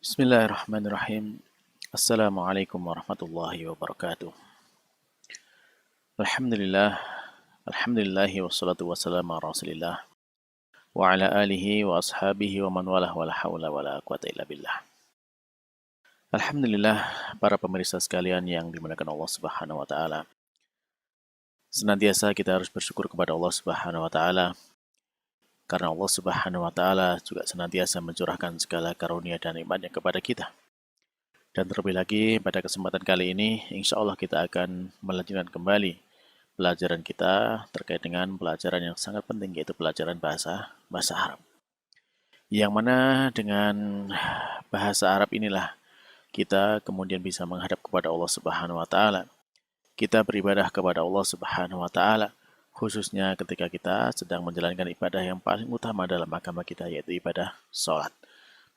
Bismillahirrahmanirrahim. Assalamualaikum warahmatullahi wabarakatuh. Alhamdulillah, alhamdulillahi wassalatu wassalamu ala rasulillah wa ala alihi wa ashabihi wa man walah wa la hawla wa la quwata illa billah. Alhamdulillah, para pemirsa sekalian yang dimuliakan Allah Subhanahu wa taala. Senantiasa kita harus bersyukur kepada Allah Subhanahu wa taala karena Allah Subhanahu wa taala juga senantiasa mencurahkan segala karunia dan nikmatnya kepada kita. Dan terlebih lagi pada kesempatan kali ini, insya Allah kita akan melanjutkan kembali pelajaran kita terkait dengan pelajaran yang sangat penting, yaitu pelajaran bahasa Arab. Yang mana dengan bahasa Arab inilah kita kemudian bisa menghadap kepada Allah Subhanahu wa taala. Kita beribadah kepada Allah Subhanahu wa taala, khususnya ketika kita sedang menjalankan ibadah yang paling utama dalam agama kita, yaitu ibadah sholat.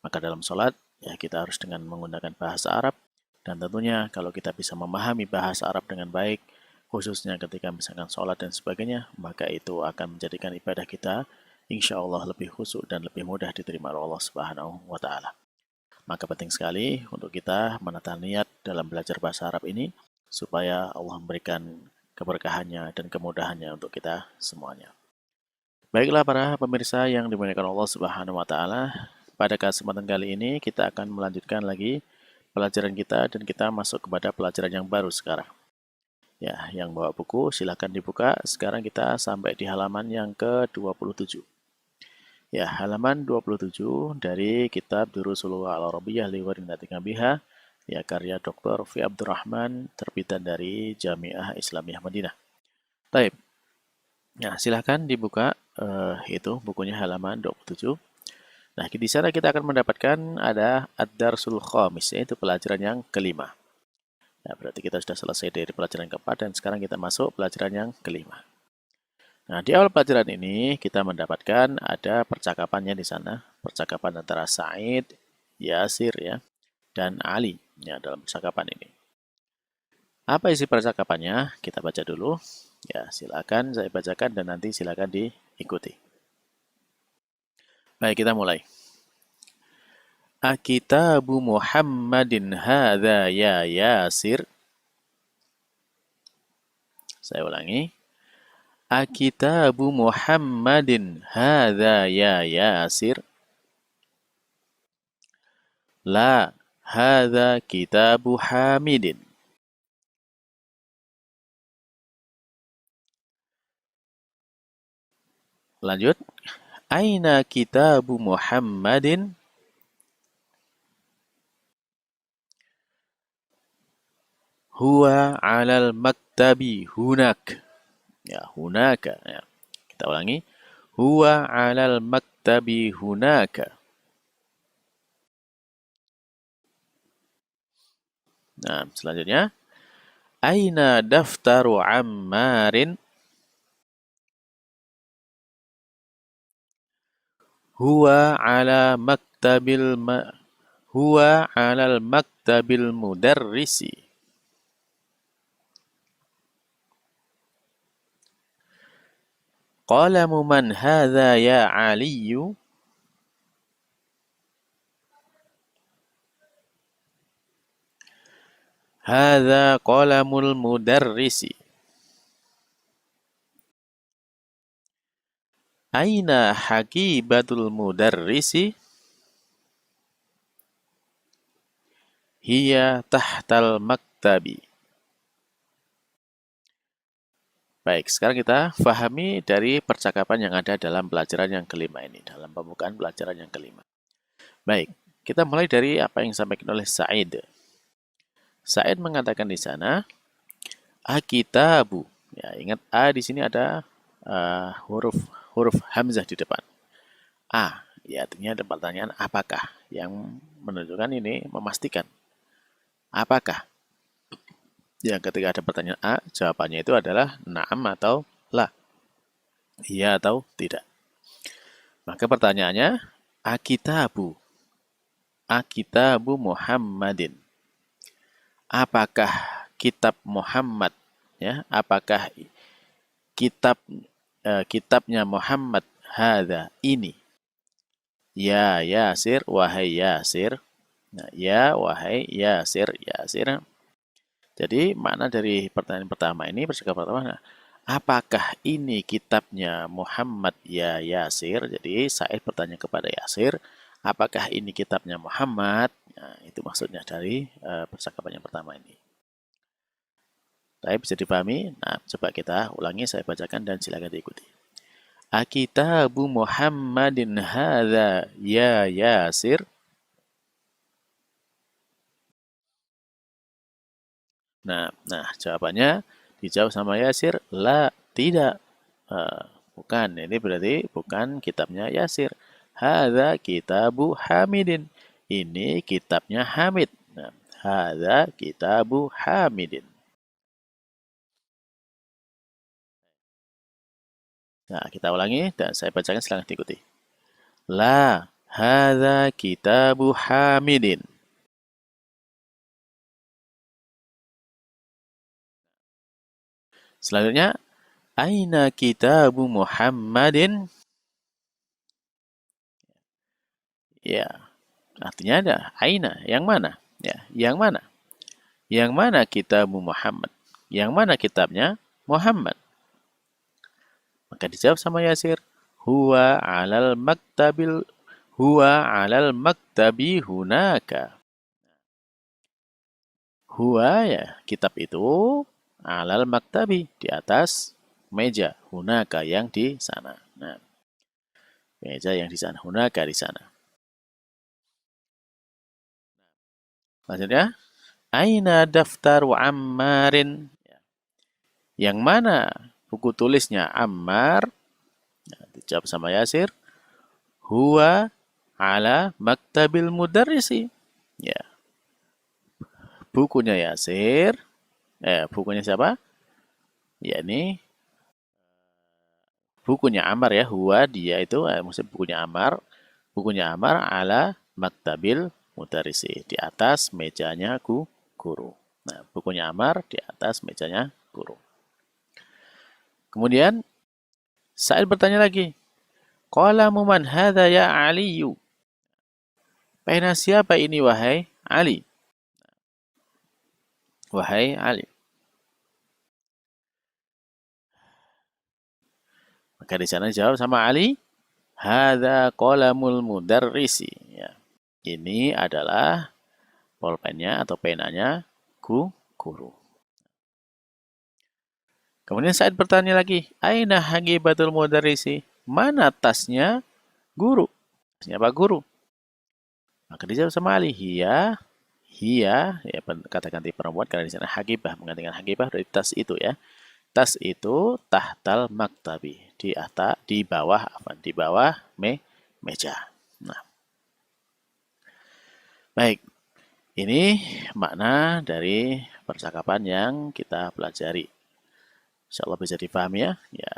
Maka dalam sholat, ya kita harus dengan menggunakan bahasa Arab, dan tentunya kalau kita bisa memahami bahasa Arab dengan baik, khususnya ketika misalkan sholat dan sebagainya, maka itu akan menjadikan ibadah kita insya Allah lebih khusyuk dan lebih mudah diterima oleh Allah Subhanahu wa taala. Maka penting sekali untuk kita menata niat dalam belajar bahasa Arab ini supaya Allah memberikan keberkahannya dan kemudahannya untuk kita semuanya. Baiklah para pemirsa yang dimuliakan Allah Subhanahu wa taala, pada kesempatan kali ini kita akan melanjutkan lagi pelajaran kita dan kita masuk kepada pelajaran yang baru sekarang. Ya, yang bawa buku silakan dibuka. Sekarang kita sampai di halaman yang ke-27. Ya, halaman 27 dari kitab Durusul Al-Arabiyyah li Ghairinatika Biha, ya karya Dr. Fi Abdurrahman, terbitan dari Jami'ah Islamiyah Madinah. Baik. Nah, silahkan dibuka itu bukunya halaman 27. Nah, di sana kita akan mendapatkan ada Ad-Darsul Khamis, yaitu pelajaran yang kelima. Nah, berarti kita sudah selesai dari pelajaran keempat dan sekarang kita masuk pelajaran yang kelima. Nah, di awal pelajaran ini kita mendapatkan ada percakapannya di sana, percakapan antara Sa'id, Yasir ya, dan Ali ya dalam percakapan ini. Apa isi percakapannya? Kita baca dulu. Ya, silakan saya bacakan dan nanti silakan diikuti. Baik, kita mulai. Akitabu Muhammadin hadza ya Yasir. Saya ulangi. Akitabu Muhammadin hadza ya Yasir. La, hadza kitabu Hamidin. Lanjut. Aina kitabu Muhammadin? Huwa alal maktabi hunak. Ya, hunaka. Ya. Kita ulangi. Huwa alal maktabi hunaka. Nah, selanjutnya. Aina daftaru Ammarin? Huwa ala maktabil huwa alal maktabil mudarrisi. Qalamu man hadha ya Aliyu? Hadha qalamul mudarrisi. Aina haqibatul mudarrisi? Hiya tahtal maktabi. Baik, sekarang kita fahami dari percakapan yang ada dalam pelajaran yang kelima ini, dalam pembukaan pelajaran yang kelima. Baik, kita mulai dari apa yang disampaikan oleh Sa'id. Sa'id mengatakan di sana, akitabu. Ya, ingat A di sini ada huruf hamzah di depan. A, ya artinya ada pertanyaan apakah yang menunjukkan ini memastikan. Apakah? Ya, ketika ada pertanyaan A, jawabannya itu adalah na'am atau la. Iya atau tidak. Maka pertanyaannya, akitabu. Akitabu Muhammadin. Apakah kitab Muhammad? Ya, apakah kitabnya Muhammad hadza ini? Ya Yasir, wahai Yasir. Nah, ya, wahai Yasir, Yasir. Jadi makna dari pertanyaan pertama ini, percakapan pertama, nah, apakah ini kitabnya Muhammad ya Yasir? Jadi Said bertanya kepada Yasir, apakah ini kitabnya Muhammad? Nah, itu maksudnya dari percakapan yang pertama ini. Tapi bisa dipahami? Nah, coba kita ulangi, saya bacakan dan silakan diikuti. Akitabu Muhammadin hadza ya Yasir? Nah, jawabannya dijawab sama Yasir, la, tidak. Eh, bukan, ini berarti bukan kitabnya Yasir. Hadza kitabu Hamidin. Ini kitabnya Hamid. Nah, hadza kitabu Hamidin. Nah, kita ulangi dan saya bacakan, silahkan diikuti. La, hadza kitabu Hamidin. Selanjutnya, aina kitabu Muhammadin? Ya, artinya ada aina, yang mana? Ya, yang mana? Yang mana kitabu Muhammad? Yang mana kitabnya Muhammad? Maka dijawab sama Yasir, huwa alal maktabi hunaka. Huwa, ya, kitab itu alal maktabi, di atas meja, hunaka, yang di sana. Nah, meja yang di sana, hunaka di sana. Maksudnya, aina daftaru Ammarin? Yang mana buku tulisnya Ammar? Nah, dijawab sama Yasir, huwa ala maktabil mudarrisi. Ya, bukunya Yasir. Bukunya siapa? Ya, ini bukunya Ammar, ya. Huwa, dia itu, maksudnya bukunya Ammar. Bukunya Ammar ala maktabil mudarrisi, di atas mejanya guru. Nah, bukunya Ammar di atas mejanya guru. Kemudian Sa'id bertanya lagi, qalamu man hadha ya Aliyu? Pena siapa ini, wahai Ali? Wahai Ali. Maka di sana jawab sama Ali, hadza qalamul mudarrisi. Ya. Ini adalah pulpennya atau penanya guru. Kemudian Said bertanya lagi, aina hagibatul mudarrisi? Mana tasnya guru? Tasnya Pak Guru. Maka dijawab sama Ali, hiya, ya, kata ganti perempuan, karena di sana hagibah, menggantikan hagibah dari tas itu, ya. Tas itu tahtal maktabi, di bawah apa? Di bawah meja. Nah, baik. Ini makna dari percakapan yang kita pelajari. Insya Allah bisa dipahami, ya. Ya.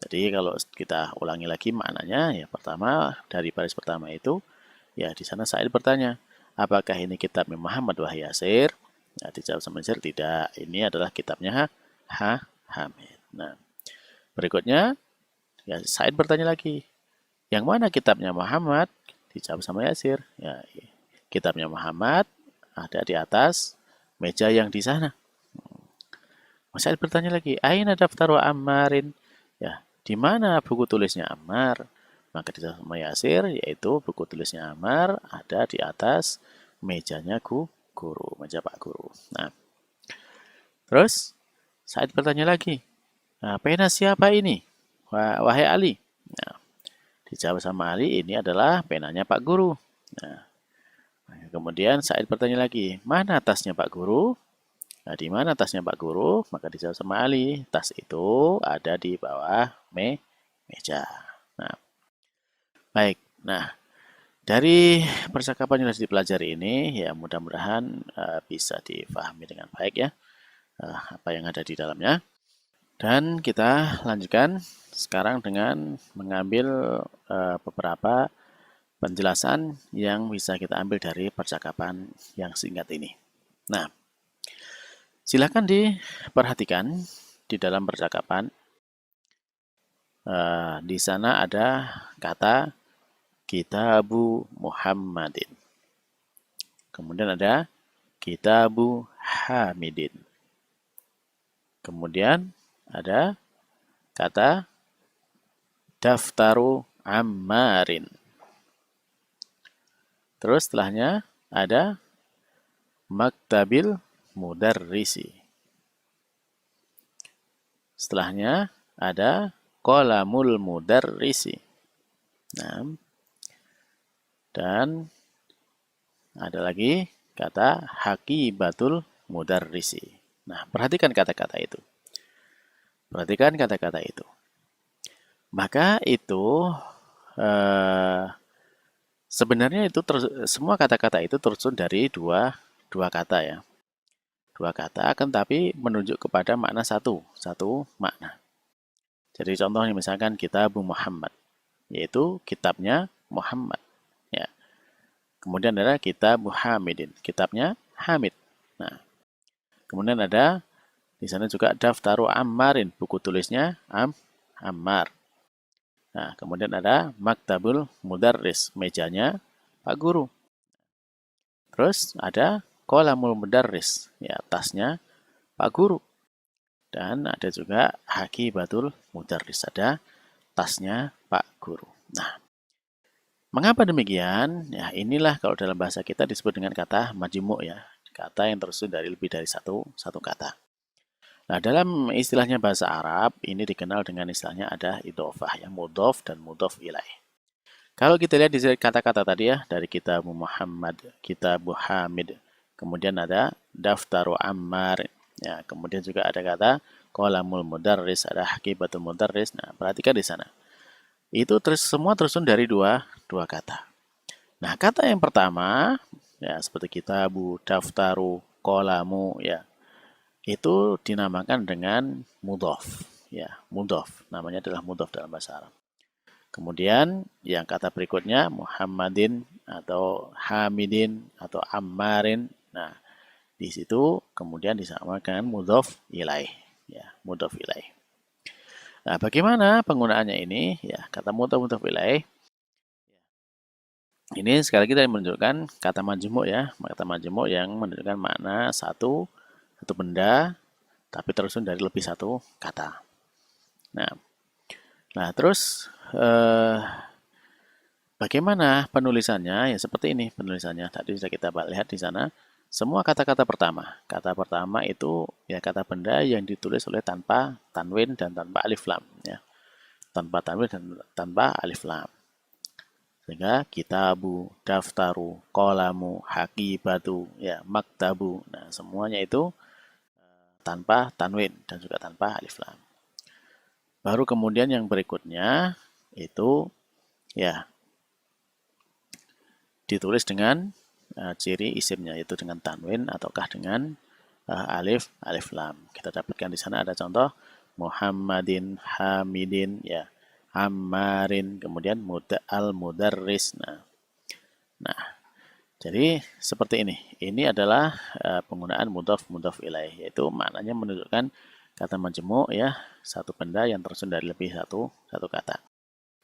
Jadi kalau kita ulangi lagi maknanya, ya, pertama dari baris pertama itu, ya, di sana Sa'id bertanya, apakah ini kitab Muhammad wahai Yasir? Nah, dijawab sama Yasir, tidak. Ini adalah kitabnya Hamid. Nah, berikutnya, ya, Said bertanya lagi, yang mana kitabnya Muhammad? Dijawab sama Yasir, ya, kitabnya Muhammad ada di atas meja yang di sana. Said bertanya lagi, aina daftaru Ammarin? Ya, di mana buku tulisnya Ammar? Maka dijawab sama Yasir, yaitu buku tulisnya Ammar ada di atas mejanya guru, meja Pak Guru. Nah, terus Said bertanya lagi, nah, pena siapa ini? Wahai Ali. Nah, dijawab sama Ali, ini adalah penanya Pak Guru. Nah, kemudian Said bertanya lagi, mana tasnya Pak Guru? Nah, di mana tasnya Pak Guru? Maka dijawab sama Ali, tas itu ada di bawah meja. Nah, baik. Nah, dari percakapan yang sudah dipelajari ini, ya, mudah-mudahan bisa dipahami dengan baik, ya, apa yang ada di dalamnya. Dan kita lanjutkan sekarang dengan mengambil beberapa penjelasan yang bisa kita ambil dari percakapan yang singkat ini. Nah, silakan diperhatikan di dalam percakapan. Di sana ada kata Kitabu Muhammadin. Kemudian ada kitabu hamidin. Kemudian ada kata daftaru ammarin. Terus setelahnya ada maktabil mudarrisi. Setelahnya ada qalamul mudarrisi. Nah, dan ada lagi kata hakibatul mudarrisi. Nah, perhatikan kata-kata itu. Perhatikan kata-kata itu. Maka itu sebenarnya itu semua kata-kata itu tersusun dari dua kata ya. Dua kata akan tapi menunjuk kepada makna satu makna. Jadi contohnya misalkan Kitabu Muhammad, yaitu kitabnya Muhammad. Ya. Kemudian ada Kitabu Hamidin, kitabnya Hamid. Nah, kemudian ada di sana juga Daftaru Ammarin, buku tulisnya Ammar. Nah, kemudian ada Maktabul Mudarris, mejanya Pak Guru. Terus ada Qalamul Mudarris, ya tasnya Pak Guru. Dan ada juga Hakibatul Mudarris, ada tasnya Pak Guru. Nah, mengapa demikian? Ya, inilah kalau dalam bahasa kita disebut dengan kata majmu' ya, kata yang tersusun dari lebih dari satu kata. Nah, dalam istilahnya bahasa Arab, ini dikenal dengan istilahnya ada idhofah, ya, mudhof dan mudhof ilaih. Kalau kita lihat di kata-kata tadi ya, dari Kitabu Muhammad, Kitabu Hamid, kemudian ada Daftaru Ammar, ya, kemudian juga ada kata Qalamul Mudarris, ada Hakibatul Mudarris. Nah, perhatikan di sana. Itu semua tersusun dari dua kata. Nah, kata yang pertama, ya seperti Kitabu, Daftaru, Qalamu, ya, itu dinamakan dengan mudhof, ya, mudhof. Namanya adalah mudhof dalam bahasa Arab. Kemudian yang kata berikutnya Muhammadin atau Hamidin atau Ammarin. Nah, di situ kemudian disamakan mudhof ilaih, ya, mudhof ilaih. Nah, bagaimana penggunaannya ini? Ya, kata mudhof ilaih. Ini sekali lagi menunjukkan kata majmu' ya, kata majmu' yang menunjukkan makna satu benda tapi tersusun dari lebih satu kata. Nah, terus bagaimana penulisannya? Ya seperti ini penulisannya. Tadi sudah kita lihat di sana. Semua kata-kata pertama. Kata pertama itu ya kata benda yang ditulis oleh tanpa tanwin dan tanpa alif lam. Ya. Tanpa tanwin dan tanpa alif lam. Sehingga kitabu, daftaru, qalamu, hakibatu, ya, maktabu. Nah, semuanya itu tanpa tanwin dan juga tanpa alif lam. Baru kemudian yang berikutnya itu ya ditulis dengan ciri isimnya, yaitu dengan tanwin ataukah dengan alif lam. Kita dapatkan di sana ada contoh Muhammadin, Hamidin, ya, Ammarin, kemudian al-mudarris. Nah, jadi seperti ini. Ini adalah penggunaan mudhof ilaih, yaitu maknanya menunjukkan kata majmu' ya, satu benda yang tersusun dari lebih satu kata.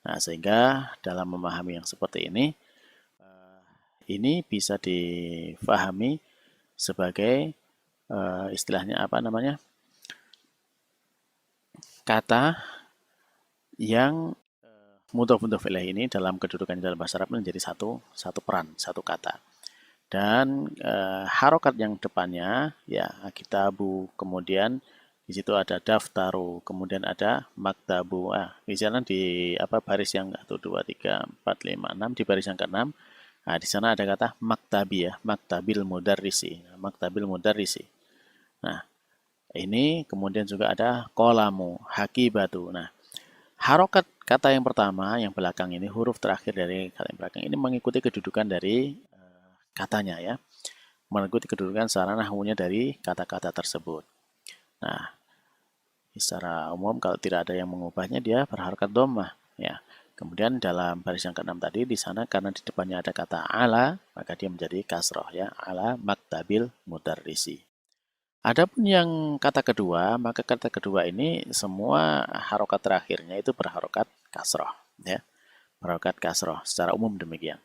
Nah, sehingga dalam memahami yang seperti ini bisa difahami sebagai istilahnya apa namanya? Kata yang mudhof ilaih ini dalam kedudukan dalam bahasa Arab menjadi satu peran, satu kata. Dan harokat yang depannya ya kitabu, kemudian di situ ada daftaru, kemudian ada maktabu. Di sana di baris yang 1 2 3 4 5 6 di baris yang ke-6. Nah, di sana ada kata maktabi ya, maktabil mudarrisi. Maktabil mudarrisi. Nah, ini kemudian juga ada qalamu, hakibatu. Nah, harokat kata yang pertama, yang belakang ini, huruf terakhir dari kata yang belakang ini mengikuti kedudukan dari katanya ya, mengikuti kedudukan secara nahwunya dari kata-kata tersebut. Nah, secara umum kalau tidak ada yang mengubahnya dia berharokat dhammah ya. Kemudian dalam baris yang ke-6 tadi di sana karena di depannya ada kata ala, maka dia menjadi kasroh ya, ala maktabil mudarrisi. Adapun yang kata kedua, maka kata kedua ini semua harokat terakhirnya itu berharokat kasroh ya. Berharokat kasroh secara umum demikian.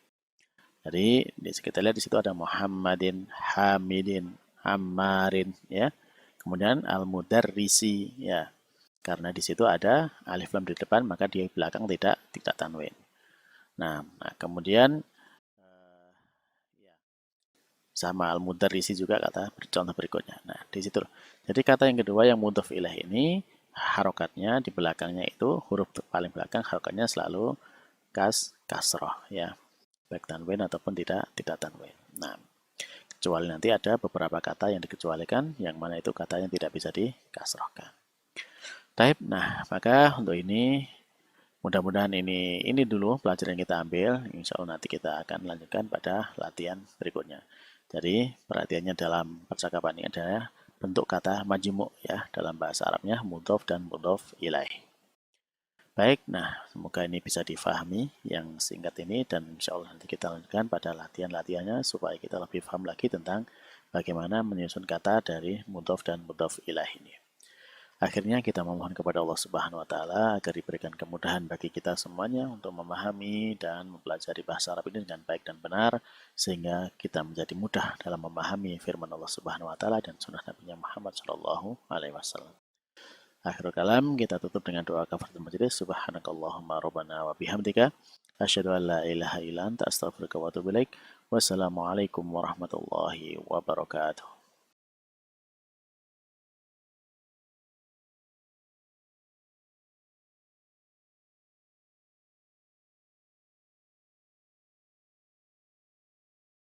Jadi kita lihat di situ ada Muhammadin, Hamidin, Ammarin, ya. Kemudian al-mudarrisi, ya. Karena di situ ada alif lam di depan, maka di belakang tidak tanwin. Nah, kemudian ya, sama al-mudarrisi juga kata contoh berikutnya. Nah, di situ. Jadi kata yang kedua yang mudhof ilaih ini harokatnya di belakangnya itu huruf paling belakang harokatnya selalu kasroh, ya, baik tanwin ataupun tidak tanwin. Nah, kecuali nanti ada beberapa kata yang dikecualikan, yang mana itu katanya tidak bisa dikasrohkan. Taib. Nah, maka untuk ini mudah-mudahan ini dulu pelajaran yang kita ambil. Insya Allah nanti kita akan lanjutkan pada latihan berikutnya. Jadi perhatiannya dalam percakapan ini adalah bentuk kata majmu', ya, dalam bahasa Arabnya mudhof dan mudhof ilaih. Baik, nah semoga ini bisa difahami yang singkat ini, dan insya Allah nanti kita lanjutkan pada latihan-latihannya supaya kita lebih paham lagi tentang bagaimana menyusun kata dari mudhof dan mudhof ilaih ini. Akhirnya kita memohon kepada Allah Subhanahu wa taala agar diberikan kemudahan bagi kita semuanya untuk memahami dan mempelajari bahasa Arab ini dengan baik dan benar, sehingga kita menjadi mudah dalam memahami firman Allah Subhanahu wa taala dan sunnah Nabi Muhammad sallallahu alaihi wasallam. Akhirul kalam, kita tutup dengan doa kafaratul majelis. Subhanakallahumma rabbana wa bihamdika asyhadu an la ilaha illa anta astaghfiruka wa atubu ilaik. Wassalamualaikum warahmatullahi wabarakatuh.